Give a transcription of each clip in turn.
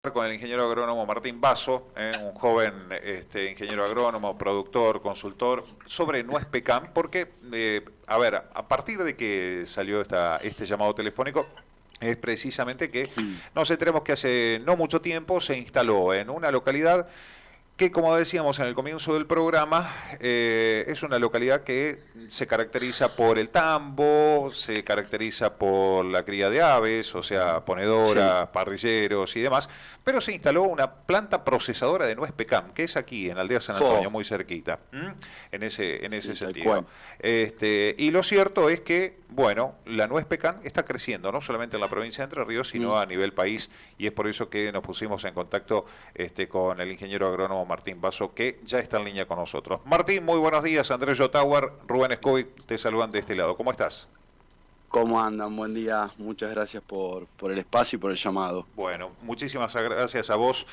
Con el ingeniero agrónomo Martín Basso, un joven ingeniero agrónomo, productor, consultor, sobre nuez pecan, porque, a ver, a partir de que salió este llamado telefónico, es precisamente que Mm. nos enteramos que hace no mucho tiempo se instaló en una localidad que, como decíamos en el comienzo del programa, es una localidad que se caracteriza por el tambo, se caracteriza por la cría de aves, o sea, Sí, ponedoras, parrilleros y demás, pero se instaló una planta procesadora de nuez pecan, que es aquí, en Aldea San Antonio, jo, muy cerquita, en ese sí, tal sentido. cual. Y lo cierto es que, bueno, la nuez pecan está creciendo, no solamente en la provincia de Entre Ríos, Mm. sino a nivel país, y es por eso que nos pusimos en contacto con el ingeniero agrónomo Martín Basso, que ya está en línea con nosotros. Martín, muy buenos días. Andrés Jotauer, Rubén Escovi, te saludan de este lado. ¿Cómo estás? ¿Cómo andan? Buen día. Muchas gracias por el espacio y por el llamado. Bueno, muchísimas gracias a vos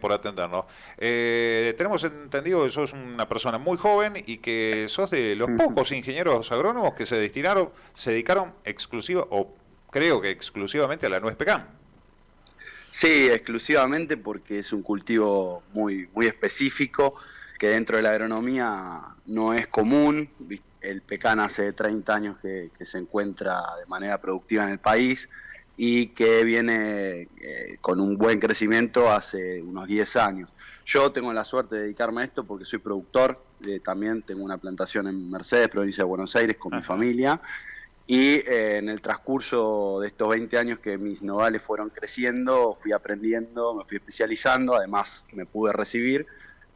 por atendernos. Tenemos entendido que sos una persona muy joven y que sos de los pocos ingenieros agrónomos que se dedicaron exclusiva, o creo que exclusivamente a la nuez pecan. Sí, exclusivamente porque es un cultivo muy específico que dentro de la agronomía no es común. El pecan hace 30 años que se encuentra de manera productiva en el país y que viene con un buen crecimiento hace unos 10 años. Yo tengo la suerte de dedicarme a esto porque soy productor, también tengo una plantación en Mercedes, provincia de Buenos Aires, con mi Ajá. familia. Y en el transcurso de estos 20 años que mis nogales fueron creciendo, fui aprendiendo, me fui especializando, además me pude recibir.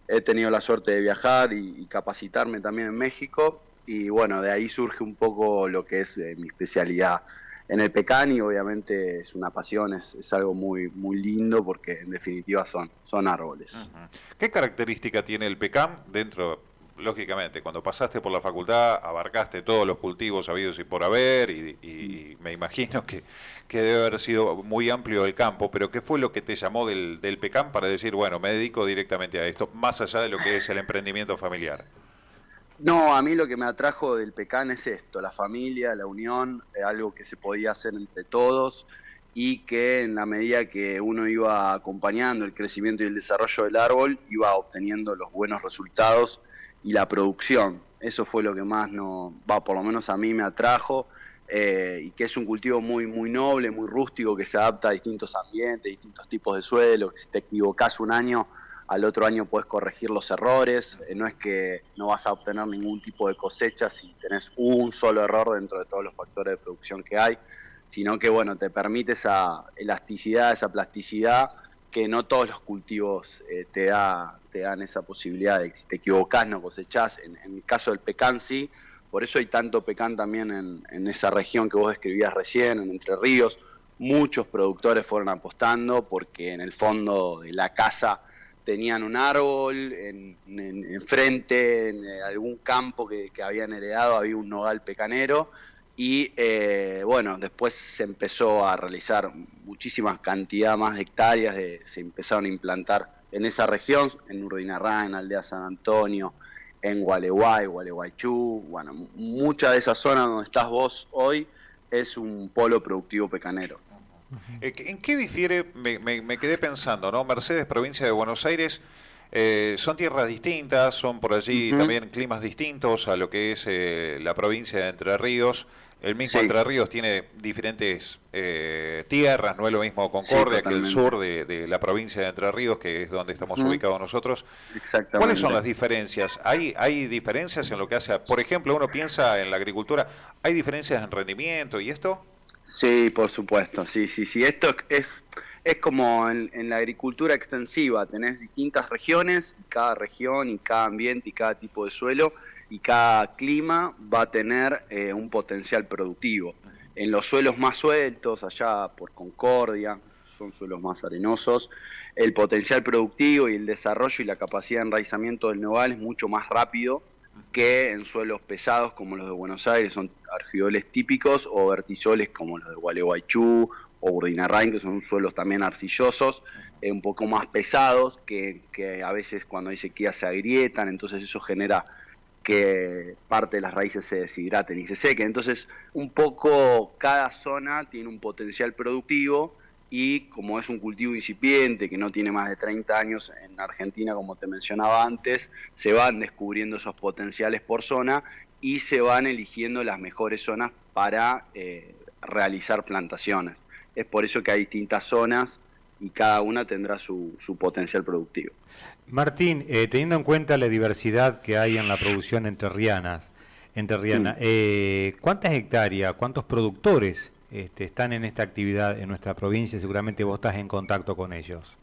He tenido la suerte de viajar y capacitarme también en México. Y bueno, de ahí surge un poco lo que es mi especialidad en el pecan y obviamente es una pasión, es algo muy lindo porque en definitiva son árboles. Ujú. ¿Qué característica tiene el pecan dentro? Lógicamente, cuando pasaste por la facultad, abarcaste todos los cultivos habidos y por haber, y me imagino que debe haber sido muy amplio el campo, pero ¿qué fue lo que te llamó del pecan para decir, bueno, me dedico directamente a esto, más allá de lo que es el emprendimiento familiar? No, a mí lo que me atrajo del pecan es esto, la familia, la unión, algo que se podía hacer entre todos y que en la medida que uno iba acompañando el crecimiento y el desarrollo del árbol, iba obteniendo los buenos resultados y la producción. Eso fue lo que más por lo menos a mí me atrajo, y que es un cultivo muy noble, muy rústico, que se adapta a distintos ambientes, distintos tipos de suelo, que si te equivocás un año al otro año puedes corregir los errores, no es que no vas a obtener ningún tipo de cosecha si tenés un solo error dentro de todos los factores de producción que hay, sino que bueno, te permite esa elasticidad, esa plasticidad que no todos los cultivos te dan esa posibilidad de que si te equivocás no cosechás. En el caso del pecan sí, por eso hay tanto pecan también en esa región que vos describías recién, en Entre Ríos. Muchos productores fueron apostando porque en el fondo de la casa tenían un árbol enfrente, en algún campo que habían heredado, había un nogal pecanero. Y bueno, después se empezó a realizar muchísimas cantidad más de hectáreas, se empezaron a implantar en esa región, en Urdinarra, en Aldea San Antonio, en Gualeguay, Gualeguaychú. Bueno, mucha de esa zona donde estás vos hoy es un polo productivo pecanero. ¿En qué difiere? Me quedé pensando, ¿no? Mercedes, provincia de Buenos Aires, son tierras distintas, son por allí Ujú. también climas distintos a lo que es la provincia de Entre Ríos. El mismo Sí, Entre Ríos tiene diferentes tierras, no es lo mismo sí, Concordia que el totalmente. sur de la provincia de Entre Ríos, que es donde estamos Ujú. ubicados nosotros. ¿Cuáles son Exactamente. las diferencias? ¿Hay diferencias en lo que hace? Por ejemplo, uno piensa en la agricultura, ¿hay diferencias en rendimiento y esto? Sí, por supuesto, sí. Esto es como en la agricultura extensiva, tenés distintas regiones, y cada región y cada ambiente y cada tipo de suelo y cada clima va a tener un potencial productivo. En los suelos más sueltos, allá por Concordia, son suelos más arenosos, el potencial productivo y el desarrollo y la capacidad de enraizamiento del nogal es mucho más rápido que en suelos pesados como los de Buenos Aires, son argidoles típicos, o vertisoles como los de Gualeguaychú o Urdinarrain, que son suelos también arcillosos, un poco más pesados, que a veces cuando hay sequía se agrietan, entonces eso genera que parte de las raíces se deshidraten y se sequen. Entonces, un poco cada zona tiene un potencial productivo y como es un cultivo incipiente que no tiene más de 30 años en Argentina, como te mencionaba antes, se van descubriendo esos potenciales por zona y se van eligiendo las mejores zonas para realizar plantaciones. Es por eso que hay distintas zonas y cada una tendrá su potencial productivo. Martín, teniendo en cuenta la diversidad que hay en la producción entrerriana, ¿cuántas hectáreas, cuántos productores están en esta actividad en nuestra provincia? Seguramente vos estás en contacto con ellos.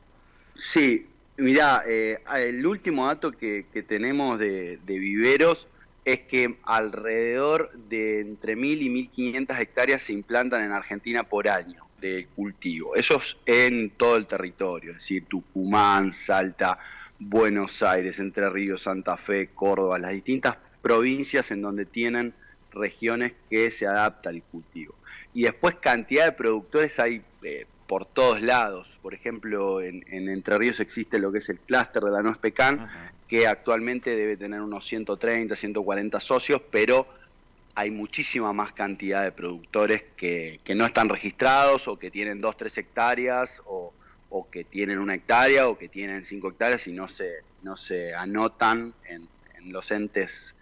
Sí, mirá, el último dato que tenemos de viveros es que alrededor de entre 1.000 y 1.500 hectáreas se implantan en Argentina por año de cultivo. Eso es en todo el territorio, es decir, Tucumán, Salta, Buenos Aires, Entre Ríos, Santa Fe, Córdoba, las distintas provincias en donde tienen regiones que se adapta al cultivo. Y después cantidad de productores hay por todos lados. Por ejemplo, en Entre Ríos existe lo que es el clúster de la nuez pecan, que actualmente debe tener unos 130, 140 socios, pero hay muchísima más cantidad de productores que no están registrados o que tienen 2, 3 hectáreas o que tienen 1 hectárea o que tienen 5 hectáreas y no se anotan en los entes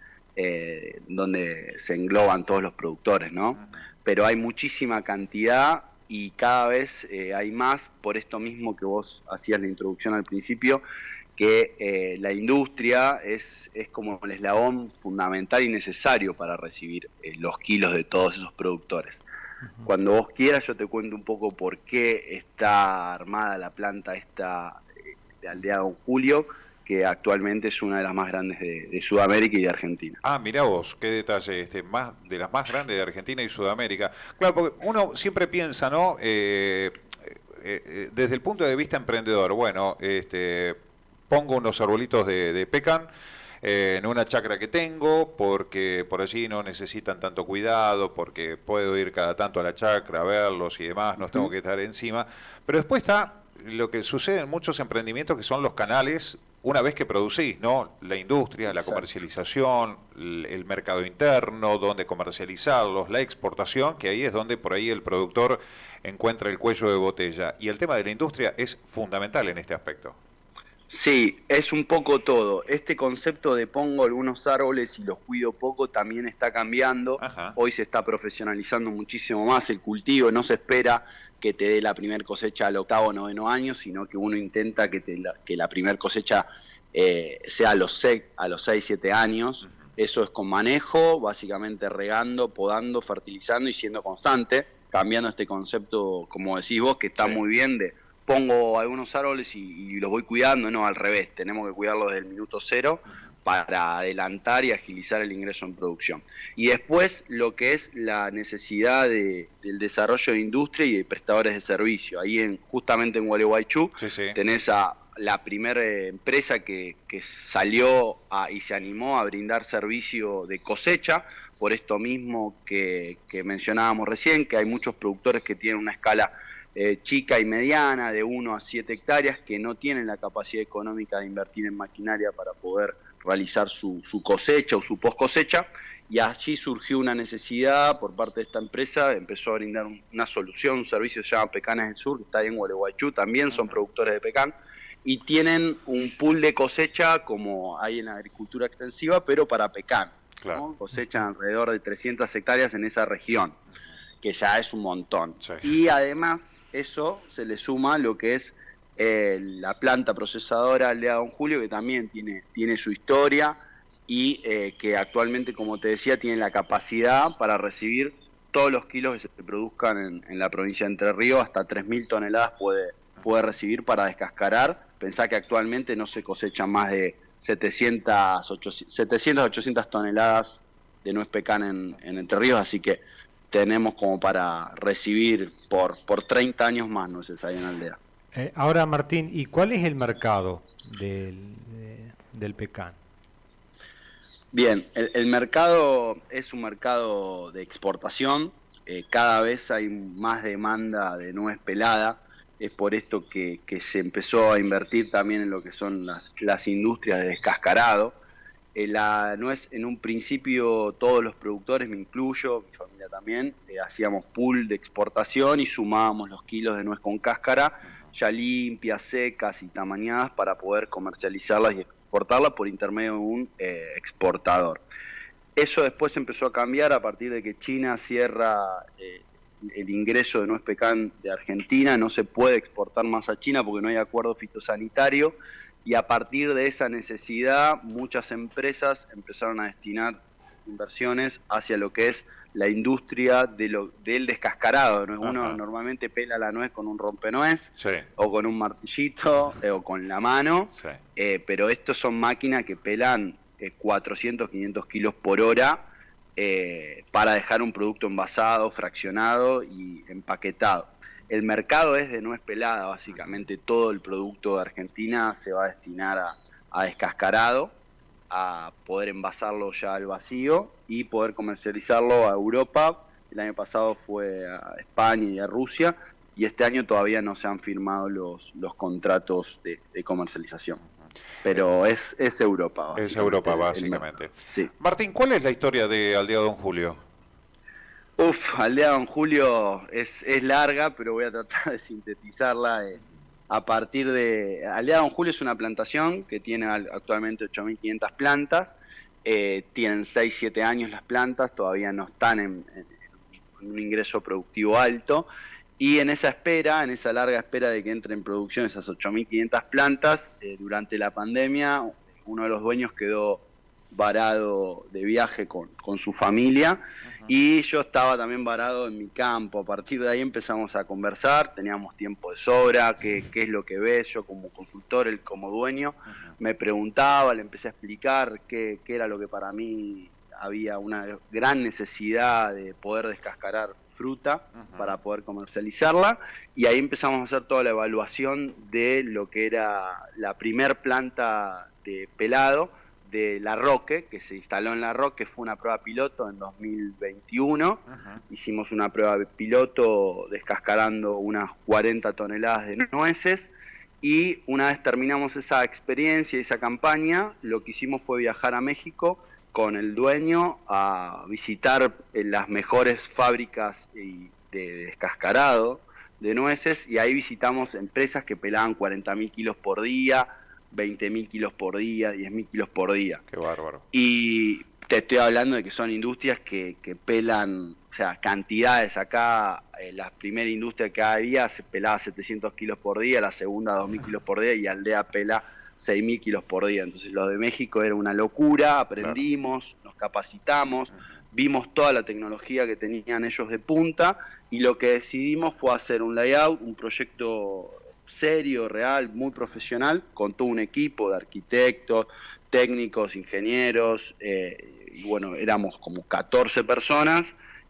donde se engloban todos los productores, ¿no? Pero hay muchísima cantidad y cada vez hay más, por esto mismo que vos hacías la introducción al principio, que la industria es como el eslabón fundamental y necesario para recibir los kilos de todos esos productores. Cuando vos quieras yo te cuento un poco por qué está armada la planta esta de Aldea Don Julio, que actualmente es una de las más grandes de Sudamérica y de Argentina. Ah, mirá vos, qué detalle, de las más grandes de Argentina y Sudamérica. Claro, porque uno siempre piensa, ¿no? Desde el punto de vista emprendedor, bueno, pongo unos arbolitos de pecan en una chacra que tengo, porque por allí no necesitan tanto cuidado, porque puedo ir cada tanto a la chacra a verlos y demás, no tengo que estar encima. Pero después está lo que sucede en muchos emprendimientos, que son los canales, una vez que producís, ¿no? La industria, la comercialización, el mercado interno, donde comercializarlos, la exportación, que ahí es donde por ahí el productor encuentra el cuello de botella. Y el tema de la industria es fundamental en este aspecto. Sí, es un poco todo. Este concepto de pongo algunos árboles y los cuido poco también está cambiando. Ajá. Hoy se está profesionalizando muchísimo más el cultivo. No se espera que te dé la primer cosecha al 8º o 9º año, sino que uno intenta que la primer cosecha sea a los 6, 7 años. Eso es con manejo, básicamente regando, podando, fertilizando y siendo constante, cambiando este concepto, como decís vos, que está muy bien de pongo algunos árboles y los voy cuidando, no, al revés, tenemos que cuidarlos desde el minuto 0 para adelantar y agilizar el ingreso en producción. Y después lo que es la necesidad del desarrollo de industria y de prestadores de servicio. Ahí justamente en Gualeguaychú tenés a la primera empresa que salió y se animó a brindar servicio de cosecha, por esto mismo que mencionábamos recién, que hay muchos productores que tienen una escala chica y mediana, de 1 a 7 hectáreas, que no tienen la capacidad económica de invertir en maquinaria para poder realizar su cosecha o su post cosecha, y allí surgió una necesidad por parte de esta empresa, empezó a brindar una solución, un servicio que se llama Pecanes del Sur, que está ahí en Gualeguaychú, también son productores de pecan, y tienen un pool de cosecha como hay en la agricultura extensiva, pero para pecan, ¿no? Cosechan alrededor de 300 hectáreas en esa región, que ya es un montón. Y además eso se le suma lo que es la planta procesadora Aldea Don Julio, que también tiene su historia y que actualmente, como te decía, tiene la capacidad para recibir todos los kilos que se produzcan en la provincia de Entre Ríos, hasta 3.000 toneladas puede recibir para descascarar. Pensá que actualmente no se cosechan más de 700, 800 toneladas de nuez pecan en Entre Ríos, así que tenemos como para recibir por 30 años más nueces ahí en Aldea. Ahora, Martín, ¿y cuál es el mercado del pecan? Bien, el mercado es un mercado de exportación, cada vez hay más demanda de nuez pelada, es por esto que se empezó a invertir también en lo que son las industrias de descascarado. La nuez, en un principio, todos los productores, me incluyo, mi familia también, hacíamos pool de exportación y sumábamos los kilos de nuez con cáscara, ya limpias, secas y tamañadas, para poder comercializarlas y exportarlas por intermedio de un exportador. Eso después empezó a cambiar a partir de que China cierra el ingreso de nuez pecan de Argentina. No se puede exportar más a China porque no hay acuerdo fitosanitario, y a partir de esa necesidad muchas empresas empezaron a destinar inversiones hacia lo que es la industria del descascarado, ¿no? Uno normalmente pela la nuez con un rompenuez, sí, o con un martillito, o con la mano, sí, pero estos son máquinas que pelan 400, 500 kilos por hora, para dejar un producto envasado, fraccionado y empaquetado. El mercado es de nuez pelada, básicamente todo el producto de Argentina se va a destinar a descascarado, a poder envasarlo ya al vacío y poder comercializarlo a Europa. El año pasado fue a España y a Rusia, y este año todavía no se han firmado los contratos de comercialización. Pero es Europa, básicamente. Es Europa, básicamente. Sí. Martín, ¿cuál es la historia de Aldea Don Julio? Aldea Don Julio es larga, pero voy a tratar de sintetizarla. A partir de... Aldea Don Julio es una plantación que tiene actualmente 8.500 plantas. Tienen 6-7 años las plantas, todavía no están en un ingreso productivo alto. Y en esa larga espera de que entre en producción esas 8.500 plantas, durante la pandemia, uno de los dueños quedó varado de viaje con su familia, y yo estaba también varado en mi campo. A partir de ahí empezamos a conversar, teníamos tiempo de sobra, qué es lo que ves. Yo como consultor, él como dueño, me preguntaba, le empecé a explicar qué era lo que para mí había una gran necesidad de poder descascarar fruta para poder comercializarla, y ahí empezamos a hacer toda la evaluación de lo que era la primer planta de pelado de La Roque, que se instaló en La Roque. Fue una prueba piloto en 2021. Hicimos una prueba piloto descascarando unas 40 toneladas de nueces, y una vez terminamos esa experiencia, esa campaña, lo que hicimos fue viajar a México con el dueño a visitar las mejores fábricas de descascarado de nueces, y ahí visitamos empresas que pelaban 40.000 kilos por día, 20.000 kilos por día, 10.000 kilos por día. Qué bárbaro. Y te estoy hablando de que son industrias que pelan, o sea, cantidades. Acá, la primera industria que había se pelaba 700 kilos por día, la segunda 2.000 kilos por día, y Aldea pela 6.000 kilos por día. Entonces lo de México era una locura, aprendimos, claro, nos capacitamos, vimos toda la tecnología que tenían ellos de punta, y lo que decidimos fue hacer un layout, un proyecto serio, real, muy profesional, con todo un equipo de arquitectos, técnicos, ingenieros, y bueno, éramos como 14 personas,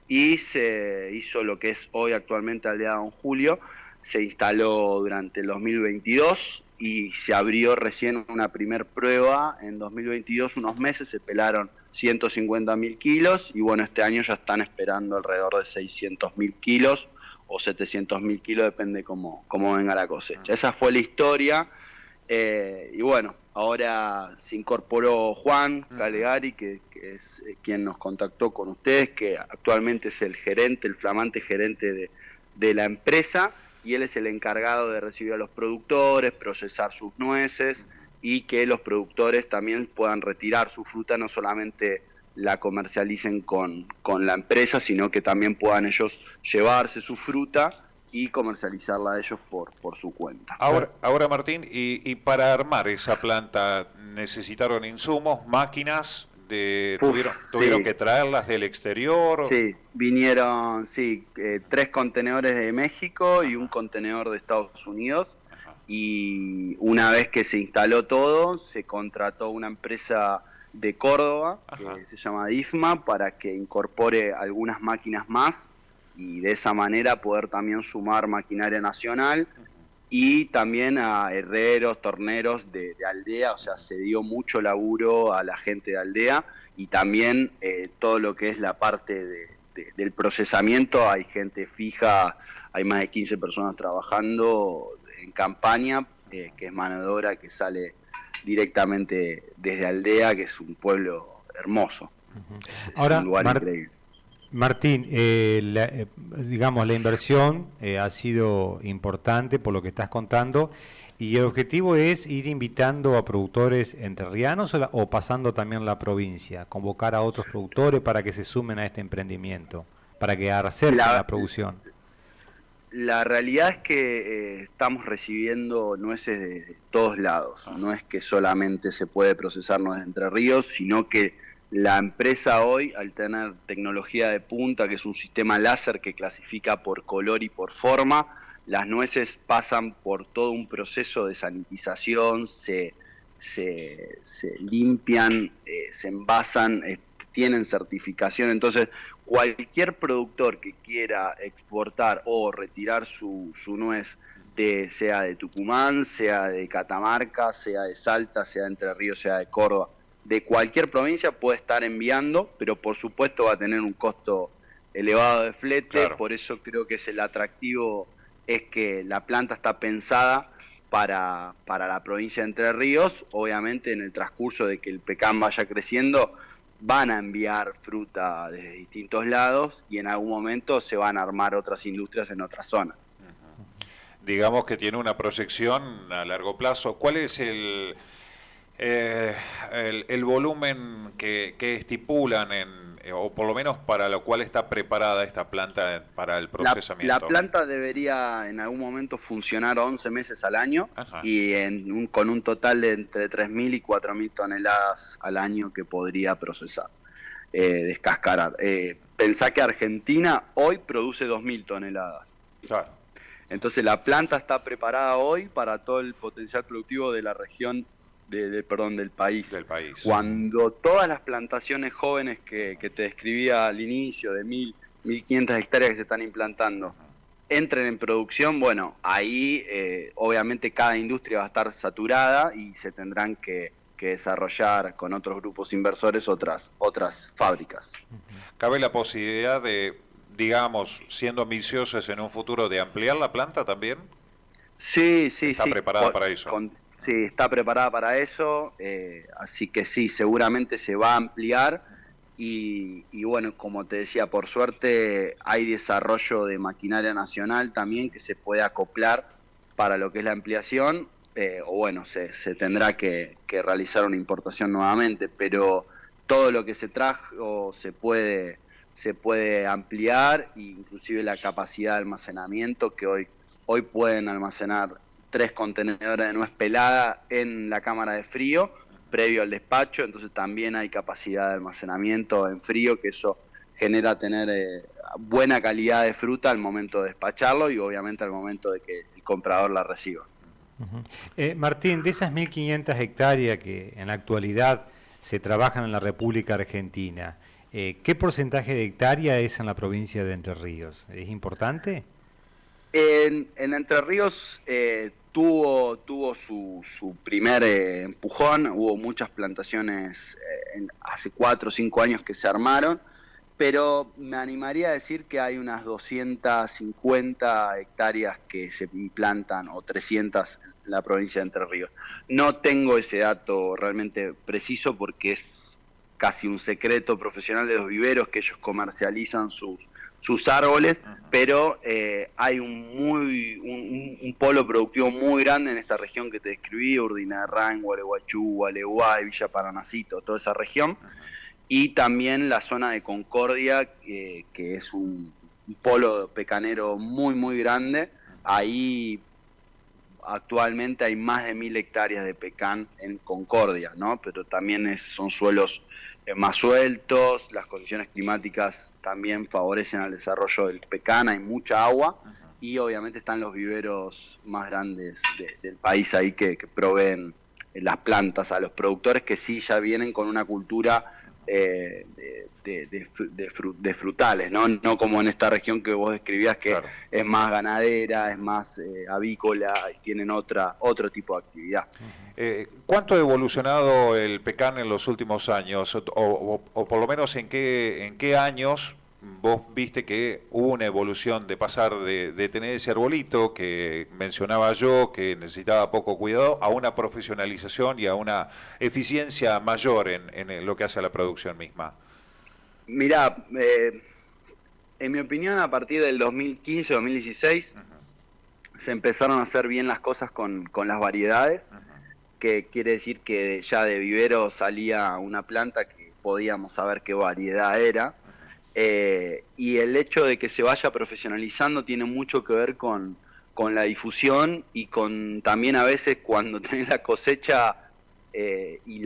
y se hizo lo que es hoy actualmente Aldea Don Julio. Se instaló durante el 2022 y se abrió recién una primer prueba en 2022, unos meses, se pelaron 150.000 kilos, y bueno, este año ya están esperando alrededor de 600.000 kilos o 700.000 kilos, depende cómo venga la cosecha. Esa fue la historia, y bueno, ahora se incorporó Juan Calegari, que es quien nos contactó con ustedes, que actualmente es el gerente, el flamante gerente de la empresa, y él es el encargado de recibir a los productores, procesar sus nueces, y que los productores también puedan retirar su fruta, no solamente la comercialicen con la empresa, sino que también puedan ellos llevarse su fruta y comercializarla ellos por su cuenta. Ahora Martín, y para armar esa planta necesitaron insumos, máquinas, ¿tuvieron que traerlas del exterior? Sí, vinieron 3 contenedores de México y un contenedor de Estados Unidos. Y una vez que se instaló todo, se contrató una empresa de Córdoba, que se llama DIFMA, para que incorpore algunas máquinas más, y de esa manera poder también sumar maquinaria nacional, y también a herreros, torneros de Aldea. O sea, se dio mucho laburo a la gente de Aldea, y también todo lo que es la parte del procesamiento. Hay gente fija, hay más de 15 personas trabajando en campaña, que es mano de obra que sale directamente desde Aldea, que es un pueblo hermoso. Ahora, un lugar increíble. Martín, digamos, la inversión ha sido importante por lo que estás contando, y el objetivo es ir invitando a productores entrerrianos o pasando también la provincia, convocar a otros productores para que se sumen a este emprendimiento, para que acerquen la producción. La realidad es que estamos recibiendo nueces de todos lados. No es que solamente se puede procesar nuez de Entre Ríos, sino que la empresa hoy, al tener tecnología de punta, que es un sistema láser que clasifica por color y por forma, las nueces pasan por todo un proceso de sanitización, se limpian, se envasan, tienen certificación. Entonces, cualquier productor que quiera exportar o retirar su nuez, sea de Tucumán, sea de Catamarca, sea de Salta, sea de Entre Ríos, sea de Córdoba, de cualquier provincia puede estar enviando, pero por supuesto va a tener un costo elevado de flete. Claro. Por eso creo que es el atractivo, es que la planta está pensada para la provincia de Entre Ríos. Obviamente, en el transcurso de que el pecan vaya creciendo, van a enviar fruta desde distintos lados y en algún momento se van a armar otras industrias en otras zonas. Digamos que tiene una proyección a largo plazo. ¿Cuál es el volumen que estipulan, o por lo menos para lo cual está preparada esta planta para el procesamiento? La planta debería en algún momento funcionar 11 meses al año. Ajá. Y con un total de entre 3.000 y 4.000 toneladas al año que podría procesar, descascarar. Pensá que Argentina hoy produce 2.000 toneladas. Claro. Entonces la planta está preparada hoy para todo el potencial productivo de la región, del país. Cuando todas las plantaciones jóvenes que te describía al inicio, de 1.500 hectáreas que se están implantando, entren en producción, bueno, ahí obviamente cada industria va a estar saturada y se tendrán que desarrollar con otros grupos inversores otras fábricas. ¿Cabe la posibilidad de, digamos, siendo ambiciosos en un futuro, de ampliar la planta también? Sí. ¿Está preparada para eso? Sí, está preparada para eso, así que sí, seguramente se va a ampliar y bueno, como te decía, por suerte hay desarrollo de maquinaria nacional también que se puede acoplar para lo que es la ampliación, o bueno, se tendrá que realizar una importación nuevamente, pero todo lo que se trajo se puede ampliar, inclusive la capacidad de almacenamiento, que hoy pueden almacenar 3 contenedores de nuez pelada en la cámara de frío previo al despacho, entonces también hay capacidad de almacenamiento en frío, que eso genera tener buena calidad de fruta al momento de despacharlo y obviamente al momento de que el comprador la reciba. Martín, de esas 1.500 hectáreas que en la actualidad se trabajan en la República Argentina, ¿qué porcentaje de hectárea es en la provincia de Entre Ríos? ¿Es importante? En Entre Ríos tuvo su primer empujón, hubo muchas plantaciones hace 4 o 5 años que se armaron, pero me animaría a decir que hay unas 250 hectáreas que se implantan, o 300 en la provincia de Entre Ríos. No tengo ese dato realmente preciso porque es casi un secreto profesional de los viveros, que ellos comercializan sus árboles, pero hay un polo productivo muy grande en esta región que te describí: Urdinarrán, Gualeguaychú, Gualeguay, Villa Paranacito, toda esa región, y también la zona de Concordia, que es un polo pecanero muy grande. Ahí actualmente hay más de 1.000 hectáreas de pecan en Concordia, ¿no? Pero también son suelos más sueltos, las condiciones climáticas también favorecen al desarrollo del pecan, hay mucha agua y obviamente están los viveros más grandes del país ahí que proveen las plantas a los productores, que sí ya vienen con una cultura de frutales, no como en esta región que vos describías, que claro, es más ganadera, es más avícola, y tienen otro tipo de actividad. ¿Cuánto ha evolucionado el pecan en los últimos años? O por lo menos en qué años vos viste que hubo una evolución de pasar de tener ese arbolito que mencionaba yo, que necesitaba poco cuidado, a una profesionalización y a una eficiencia mayor en lo que hace a la producción misma. Mirá, en mi opinión, a partir del 2015-2016 se empezaron a hacer bien las cosas con las variedades, que quiere decir que ya de vivero salía una planta que podíamos saber qué variedad era. Y el hecho de que se vaya profesionalizando tiene mucho que ver con la difusión y con también a veces cuando tenés la cosecha y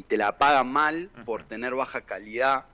te la pagan mal por tener baja calidad.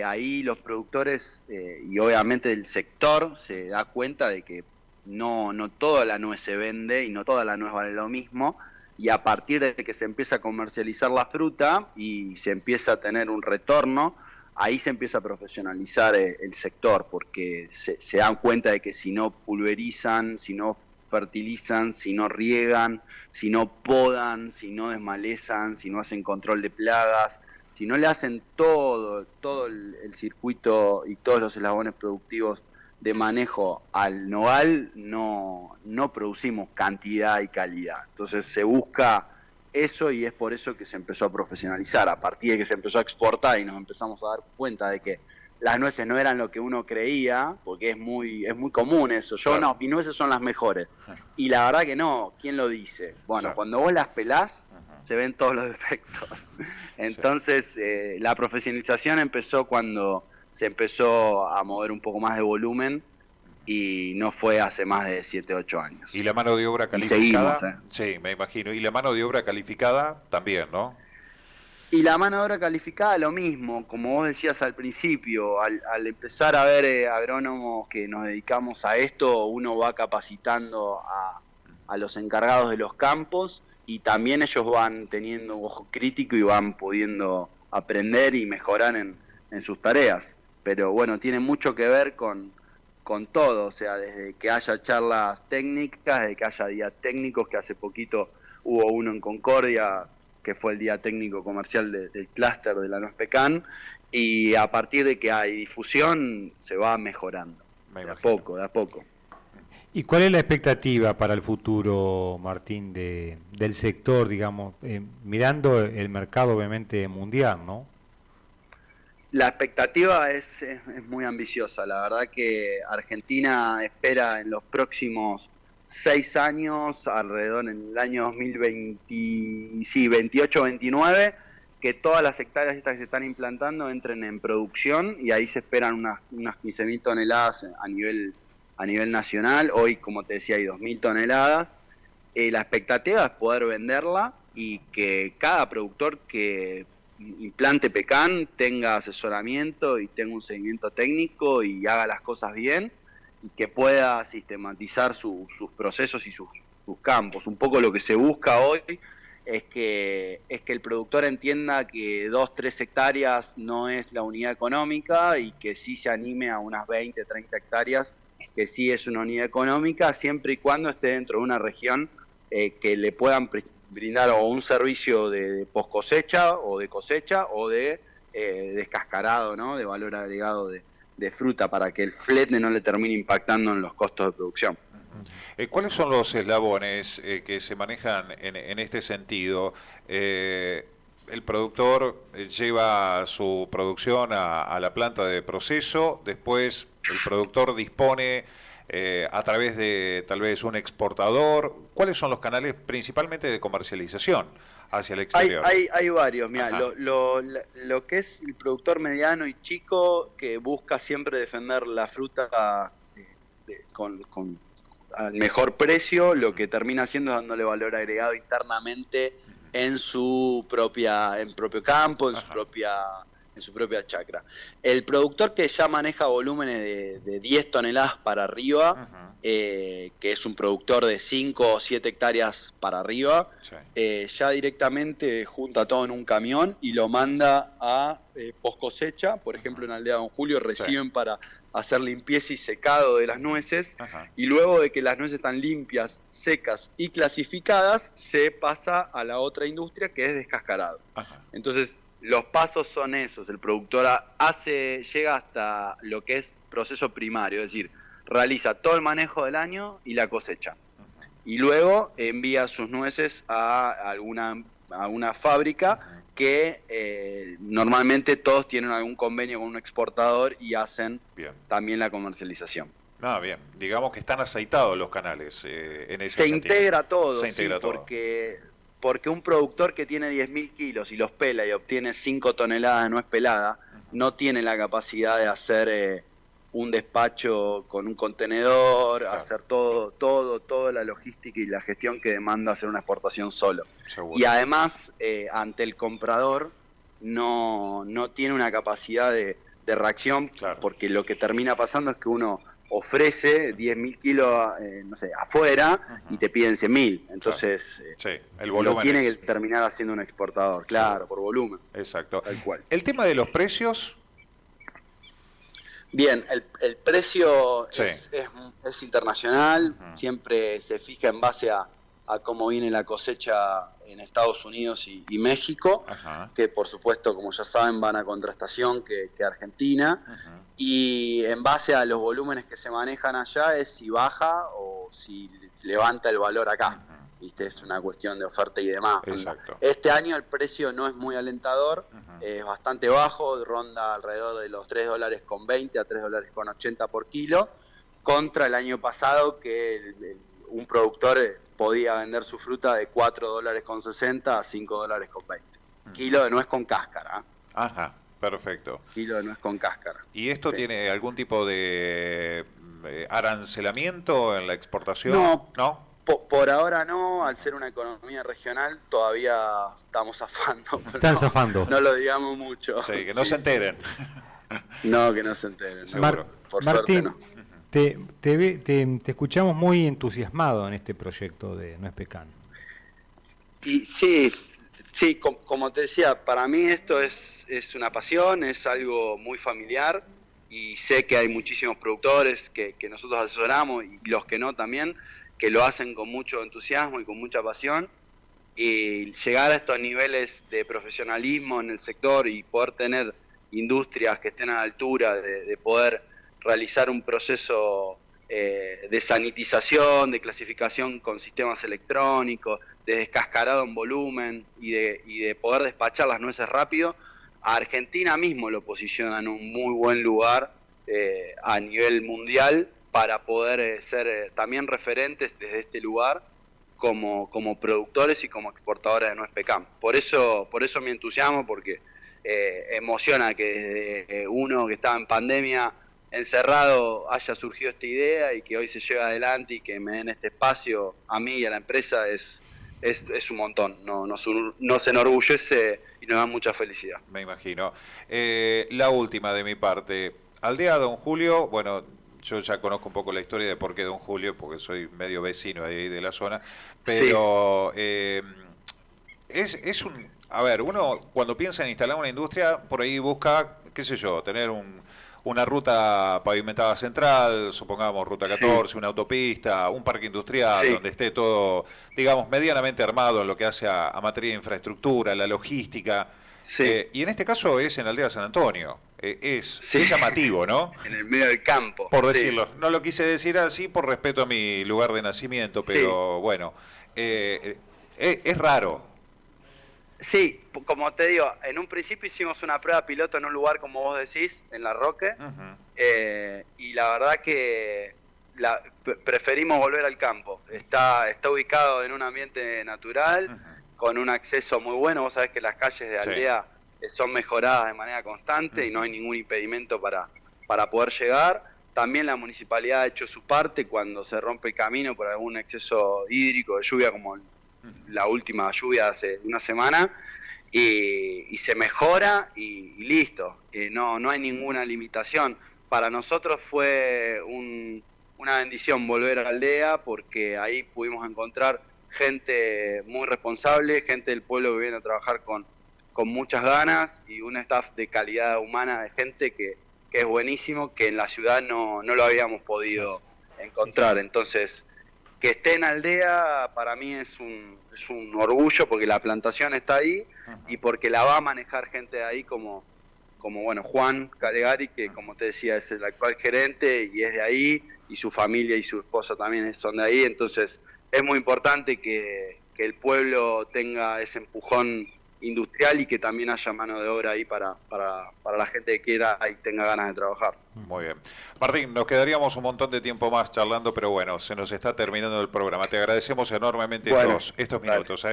Ahí los productores y obviamente el sector se da cuenta de que no toda la nuez se vende y no toda la nuez vale lo mismo, y a partir de que se empieza a comercializar la fruta y se empieza a tener un retorno, ahí se empieza a profesionalizar el sector, porque se dan cuenta de que si no pulverizan, si no fertilizan, si no riegan, si no podan, si no desmalezan, si no hacen control de plagas, si no le hacen todo el circuito y todos los eslabones productivos de manejo al nogal, no producimos cantidad y calidad. Entonces se busca eso y es por eso que se empezó a profesionalizar. A partir de que se empezó a exportar y nos empezamos a dar cuenta de que las nueces no eran lo que uno creía, porque es muy común eso. No, mis nueces son las mejores. Y la verdad que no, ¿quién lo dice? Bueno, cuando vos las pelás, se ven todos los defectos. Entonces, la profesionalización empezó cuando se empezó a mover un poco más de volumen, y no fue hace más de 7, 8 años. ¿Y la mano de obra calificada? Seguimos, Sí, me imagino. ¿Y la mano de obra calificada también, no? Y la mano de obra calificada lo mismo, como vos decías al principio, al empezar a ver agrónomos que nos dedicamos a esto, uno va capacitando a los encargados de los campos, y también ellos van teniendo un ojo crítico y van pudiendo aprender y mejorar en sus tareas. Pero bueno, tiene mucho que ver con todo, o sea, desde que haya charlas técnicas, desde que haya días técnicos, que hace poquito hubo uno en Concordia, que fue el día técnico comercial del clúster de la nuez pecan, y a partir de que hay difusión se va mejorando, de a poco. ¿Y cuál es la expectativa para el futuro, Martín, del sector, digamos, mirando el mercado obviamente mundial, ¿no? La expectativa es muy ambiciosa. La verdad que Argentina espera en los próximos 6 años, alrededor en el año 2028-29, que todas las hectáreas estas que se están implantando entren en producción, y ahí se esperan unas 15.000 toneladas a nivel nacional. Hoy, como te decía, hay 2.000 toneladas. La expectativa es poder venderla y que cada productor que implante pecan tenga asesoramiento y tenga un seguimiento técnico y haga las cosas bien, y que pueda sistematizar sus procesos y sus campos. Un poco lo que se busca hoy es que el productor entienda que 2-3 hectáreas no es la unidad económica, y que sí se anime a unas 20-30 hectáreas, que sí es una unidad económica, siempre y cuando esté dentro de una región que le puedan brindar o un servicio de post cosecha o de cosecha o de descascarado, ¿no? De valor agregado de fruta, para que el flete no le termine impactando en los costos de producción. ¿Cuáles son los eslabones que se manejan en este sentido? El productor lleva su producción a la planta de proceso, después el productor dispone a través de tal vez un exportador. ¿Cuáles son los canales principalmente de comercialización hacia el exterior? Hay varios. Mira, lo que es el productor mediano y chico, que busca siempre defender la fruta con al mejor precio, lo que termina haciendo es dándole valor agregado internamente en su propio campo, en su propia chacra. El productor que ya maneja volúmenes de 10 toneladas para arriba, que es un productor de 5 o 7 hectáreas para arriba, ya directamente junta todo en un camión y lo manda a post cosecha. Por ejemplo, en Aldea Don Julio reciben para hacer limpieza y secado de las nueces, y luego de que las nueces están limpias, secas y clasificadas, se pasa a la otra industria, que es descascarado. Entonces, los pasos son esos. El productor llega hasta lo que es proceso primario, es decir, realiza todo el manejo del año y la cosecha. Y luego envía sus nueces a una fábrica que normalmente todos tienen algún convenio con un exportador y hacen también la comercialización. Bien. Digamos que están aceitados los canales en ese Se sentido. integra todo, Se integra todo. Porque un productor que tiene 10.000 kilos y los pela y obtiene 5 toneladas de nuez pelada, no tiene la capacidad de hacer un despacho con un contenedor, Claro. hacer toda la logística y la gestión que demanda hacer una exportación solo. Seguro. Y además, ante el comprador, no tiene una capacidad de reacción, Claro. porque lo que termina pasando es que uno ofrece 10.000 kilos afuera y te piden 100.000. Entonces, sí, el volumen lo tiene es... que terminar haciendo un exportador, claro, por volumen. Exacto. Tal cual. El tema de los precios... Bien, el precio Sí. es internacional, siempre se fija en base a cómo viene la cosecha en Estados Unidos y México, que por supuesto, como ya saben, van a contrastación que Argentina, y en base a los volúmenes que se manejan allá es si baja o si levanta el valor acá. ¿Viste? Es una cuestión de oferta y demás. Exacto. Este año el precio no es muy alentador, es bastante bajo, ronda alrededor de los $3.20 a $3.80 por kilo, contra el año pasado que un productor podía vender su fruta de $4.60 a $5.20. Kilo de nuez con cáscara. Ajá, perfecto. Kilo de nuez con cáscara. ¿Y esto Sí. tiene algún tipo de arancelamiento en la exportación? No. Por ahora no, al ser una economía regional todavía estamos zafando. Están zafando. No lo digamos mucho. Sí, que no se enteren. No, que no se enteren. Seguro. Por Martín, suerte no. te escuchamos muy entusiasmado en este proyecto de Nuez Pecan. Y sí, como te decía, para mí esto es una pasión, es algo muy familiar y sé que hay muchísimos productores que nosotros asesoramos y los que no también, que lo hacen con mucho entusiasmo y con mucha pasión, y llegar a estos niveles de profesionalismo en el sector y poder tener industrias que estén a la altura de poder realizar un proceso de sanitización, de clasificación con sistemas electrónicos, de descascarado en volumen y de poder despachar las nueces rápido, a Argentina mismo lo posiciona en un muy buen lugar a nivel mundial, para poder ser también referentes desde este lugar como productores y como exportadores de nuez pecan. Por eso mi entusiasmo, porque emociona que desde uno que estaba en pandemia encerrado haya surgido esta idea y que hoy se lleve adelante y que me den este espacio a mí y a la empresa es un montón. Nos enorgullece y nos da mucha felicidad. Me imagino. La última de mi parte. Aldea Don Julio, bueno, yo ya conozco un poco la historia de por qué Don Julio, porque soy medio vecino ahí de la zona, pero es un... A ver, uno cuando piensa en instalar una industria, por ahí busca, qué sé yo, tener una ruta pavimentada central, supongamos ruta 14, una autopista, un parque industrial, donde esté todo, digamos, medianamente armado en lo que hace a materia de infraestructura, la logística. Y en este caso es en la Aldea San Antonio. Es llamativo, ¿no? En el medio del campo. Por decirlo. No lo quise decir así por respeto a mi lugar de nacimiento, pero bueno, es raro. Sí, como te digo, en un principio hicimos una prueba piloto en un lugar, como vos decís, en La Roque, y la verdad que preferimos volver al campo. Está ubicado en un ambiente natural, con un acceso muy bueno. Vos sabés que las calles de Aldea son mejoradas de manera constante y no hay ningún impedimento para poder llegar. También la municipalidad ha hecho su parte cuando se rompe el camino por algún exceso hídrico de lluvia, como la última lluvia hace una semana, y se mejora y listo. No hay ninguna limitación. Para nosotros fue una bendición volver a la aldea, porque ahí pudimos encontrar gente muy responsable, gente del pueblo que viene a trabajar con muchas ganas, y un staff de calidad humana, de gente que es buenísimo, que en la ciudad no lo habíamos podido encontrar. Entonces que esté en Aldea para mí es un orgullo, porque la plantación está ahí y porque la va a manejar gente de ahí como bueno, Juan Calegari, que como te decía es el actual gerente y es de ahí, y su familia y su esposa también son de ahí. Entonces es muy importante que el pueblo tenga ese empujón industrial y que también haya mano de obra ahí para la gente que quiera y tenga ganas de trabajar. Muy bien. Martín, nos quedaríamos un montón de tiempo más charlando, pero bueno, se nos está terminando el programa. Te agradecemos enormemente estos minutos.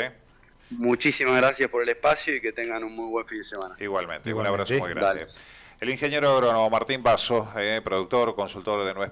Muchísimas gracias por el espacio y que tengan un muy buen fin de semana. Igualmente. Un abrazo muy grande. Dale. El ingeniero agrónomo Martín Basso, productor, consultor de nuestro